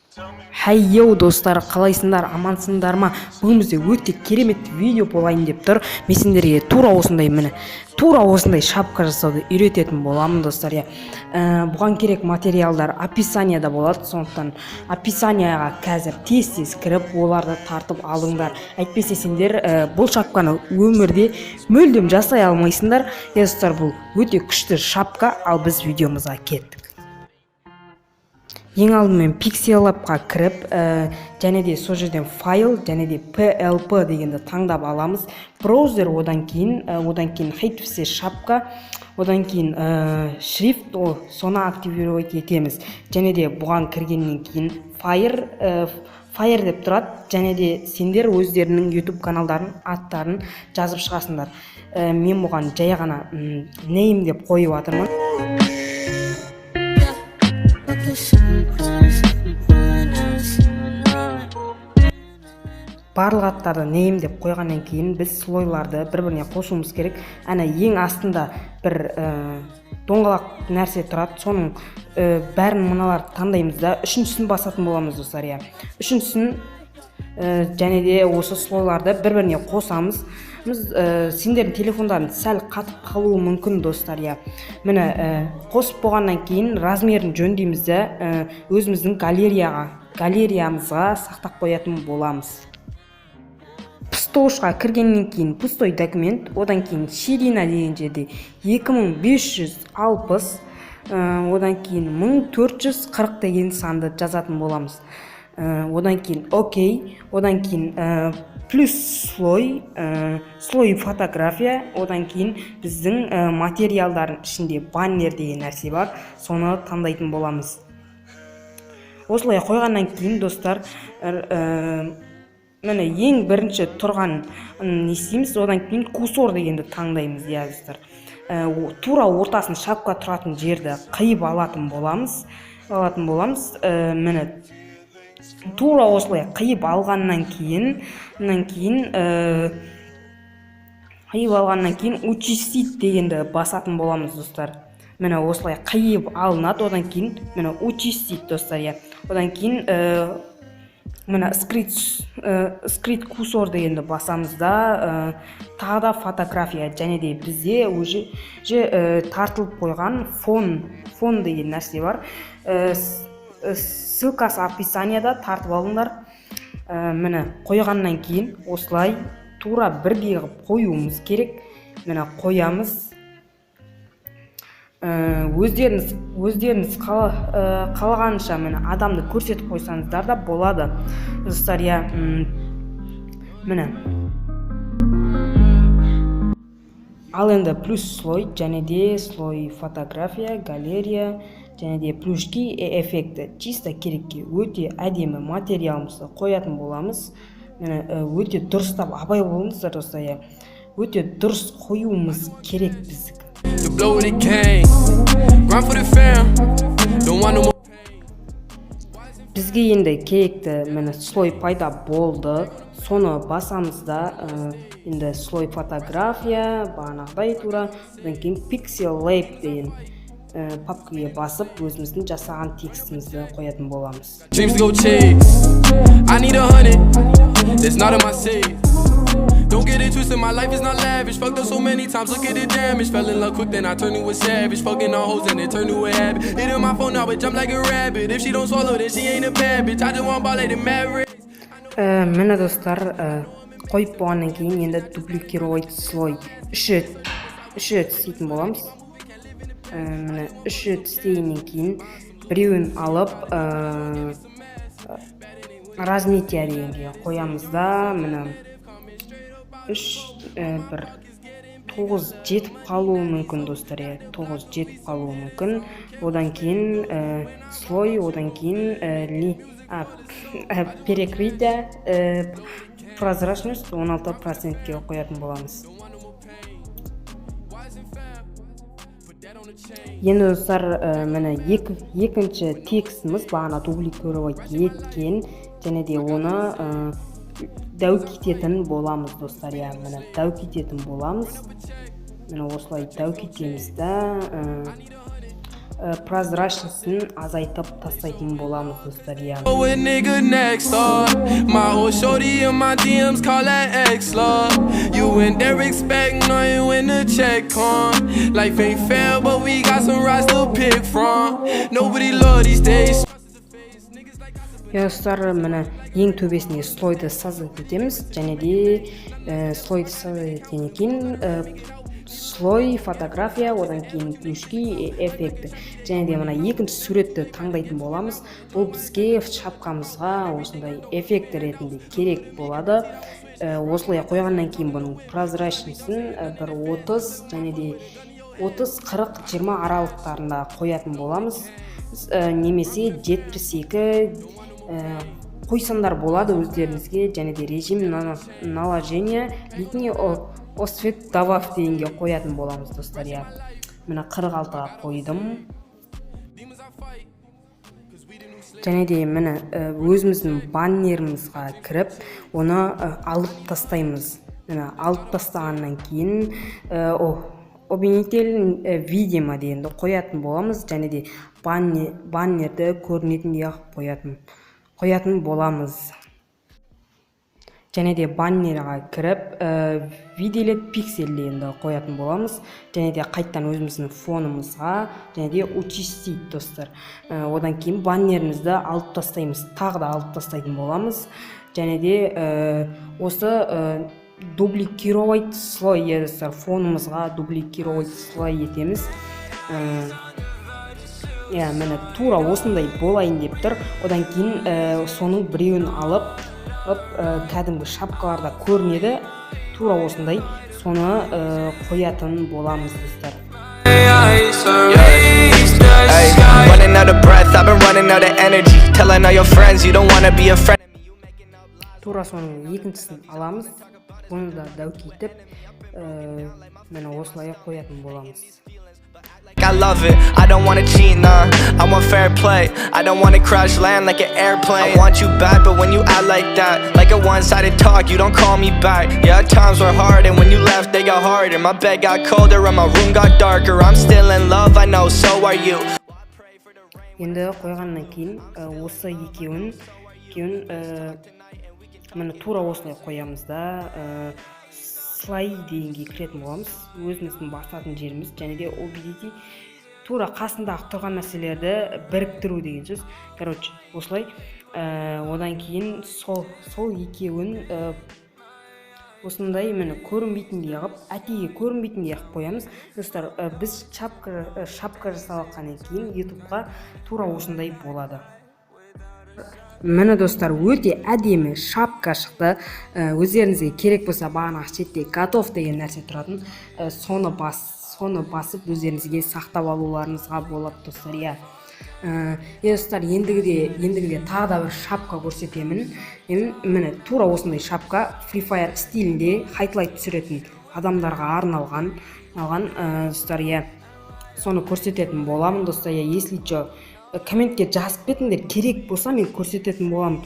Хаййоу достар, қалайсыңдар, амансыңдар ма? Бүгін бізде өте керемет видео болайын деп тұр. Мен сендерге тура осындай шапка жасауды үйрететін боламын достар. Бұған керек материалдар описанияда болады, сондықтан описанияға қазір тез кіріп, оларды тартып алыңдар. Әйтпесе сендер бұл шапканы өмірде мүлдем жасай алмайсыңдар. Достар, бұл өте күшті шапка, ал біз видеомызға кеттік. Ең алдымен Pixel Lab'қа кіріп, және де сол жерден файл, және де PLP дегенді таңдап аламыз. Браузер, одан кейін HTML шапка, одан кейін шрифт, соны активировать етеміз. Және де бұған кіргеннен кейін Fire деп тұрады, және де сендер өздерінің YouTube каналдарын аттарын жазып шығасыңдар. Мен бұған жай ғана name деп қойып атырмын. Барлық аттарды name деп қойғаннан кейін біз слойларды бір-біріне қосуымыз керек. Әне ең астында бір доңғалақ нәрсе тұрады, соның бәрін мыналарды таңдаймыз да үшіншісін басатын боламыз достар. Үшіншісін және де осы слойларды бір-біріне қосамыз. Сендердің телефондарын сәл қатып қалуы мүмкін достар. Міне қосып болғаннан кейін размерін жөндейміз де өзіміздің галереямызға сақтап қоятын боламыз. Пустошқа кіргеннен кейін пустой документ, одан кейін ширина деген жерде 2560, одан кейін 1440 деген санды жазатын боламыз. Одан кейін окей, одан кейін плюс слой фотография, одан кейін біздің материалдардың ішінде баннер деген нәрсе бар, соны таңдайтын боламыз. Осылай қойғаннан кейін достар, міне ең бірінші тұрған не істейміз, одан кейін курсор дегенді таңдаймыз, достар. Тура ортасын шапка тұратын жерді қиып алатын боламыз. Міне тура осылай қиып алғаннан кейін учистить дегенді басатын боламыз достар. Міне осылай қиып алынады, одан кейін міне учистить достар. Одан кейін міне скрит курсор дегенді басамыз да, тағы да фотография, және де бізде уже тартылып қойған фон деген нәрсе бар. Ссылкасы описанияда, тартып алыңдар. Міне қойғаннан кейін осылай тура бірге қоюымыз керек. Міне қоямыз. Өздеріңіз қалағанша міне адамды көрсетіп қойсаңыздар да болады достар. Міне ал енді плюс слой, және де слой фотография, галерея, және де плюшки эффекті чисто керекке өте әдемі материалымызды қоятын боламыз. Өте дұрыстап абай болыңыздар достар. Өте дұрыс қоюымыз керек біздік. Бізге енді керекті міне слой пайда болды, соны басамыз да, енді слой фотография, бағанағыдай тура, одан кейін Pixel Lab деген папкаға басып, өзіміздің жасаған текстімізді қоятын боламыз. Don't get it twisted, my life is not lavish. Fucked up so many times, look at the damage. Fell in love quick, then I turned to a savage. Fucking on hoes and it turned to a habit. Hit on my phone now, it jump like a rabbit. If she don't swallow, then she ain't a bad bitch. I just want ball like the Mavericks. Міне достар, қойып болғаннан кейін енді дупликировать слой. Үш рет істейтін боламыз. Міне үш рет істегеннен кейін біреуін алып разметия дегенге қоямыз да, міне 9 жетіп қалуы мүмкін достар. 9 жетіп қалуы мүмкін. Одан кейін слой, одан кейін перекрытие, прозрачность 16%-ке қоятын боламыз. Енді достар, міне екінші текстіміз бағана дублировать еткен, және де оны дәу кететін боламыз достар. Міне дәу кететін боламыз. Міне осылай дәу кетеміз да. прозрачнысын азайтып тастайтын боламыз достар. Oh, a nigga next door. My old shorty in my DMs call that X-Love. You and Derek expect knowing when the check come. Life ain't fair, but we got some rides to pick from. Nobody love these days. Достар, міне ең төбесіне слойды создать етеміз, және де слойды создать еткеннен кейін слой, фотография, одан кейін плюшки, эффекті, және де мына екінші суретті таңдайтын боламыз. Бұл бізге шапкамызға осындай эффект ретінде керек болады. Осылай қойғаннан кейін бұның прозрачнысын бір 30 және де 30-40-20 аралықтарында қоятын боламыз. Немесе 72 қойсандар болады өздеріңізге, және де режим наложения летний освет добавь дегенге қоятын боламыз достар. Міне 46-ға қойдым. Және де міне өзіміздің баннерімізға кіріп, оны алып тастаймыз. Міне алып тастағаннан кейін обвинитель видимо дегенді қоятын боламыз, және де баннерді көрінетіндей қоятын боламыз. Және де баннерға кіріп виделет пиксель дегенді қоятын боламыз, және де қайттан өзіміздің фонымызға және де учистить достар. Одан кейін баннерімізді алып тастаймыз, тағы да алып тастайтын боламыз, және де осы дубликировать слой достар, фонымызға дубликировать слой етеміз. Міне тура осындай болайын деп тұр. Одан кейін соның біреуін алып кәдімгі шапкаларда көрінеді, тура осындай соны қоятын боламыз достар. Running out of breath, I've been running out of energy. Telling all your friends you don't wanna be a friend. Тура соның екіншісін аламыз, бұны да дәукейтіп, мені осылай қоятын боламыз. I love it, I don't wanna cheat, nah. I want fair play, I don't wanna crash land like an airplane. I want you back, but when you act like that, like a one-sided talk, you don't call me back. Yeah, times were hard, and when you left, they got harder. My bed got colder, and my room got darker. I'm still in love, I know, so are you. Енді қойғаннан кейін, осы екеуін мені тура осылай қоямыз да, слай дегенге кіретін боламыз, өзіміздің басатын жеріміз, және де обвинитель тура қасындағы тұрған нәрселерді біріктіру деген сөз. Короче, осылай. Одан кейін сол екеуін осындай мені көрінбейтіндей қылып, әтеге көрінбейтіндей қылып қоямыз. Достар, біз шапка жасалғаннан кейін YouTubeға тура осындай болады. Міне достар, өте әдемі шапка шықты. Өздеріңізге керек болса, бағана шетте готов деген нәрсе тұратын, соны басып өздеріңізге сақтап алуларыңызға болады достар. Достар, ендігіде тағы да бір шапка көрсетемін. Міне тура осындай шапка Free Fire стилінде хайтлайт түсіретін адамдарға арналған достар. Соны көрсететін боламын достар. Если комментке жазып кетіңдер, керек болса мен көрсететін боламын.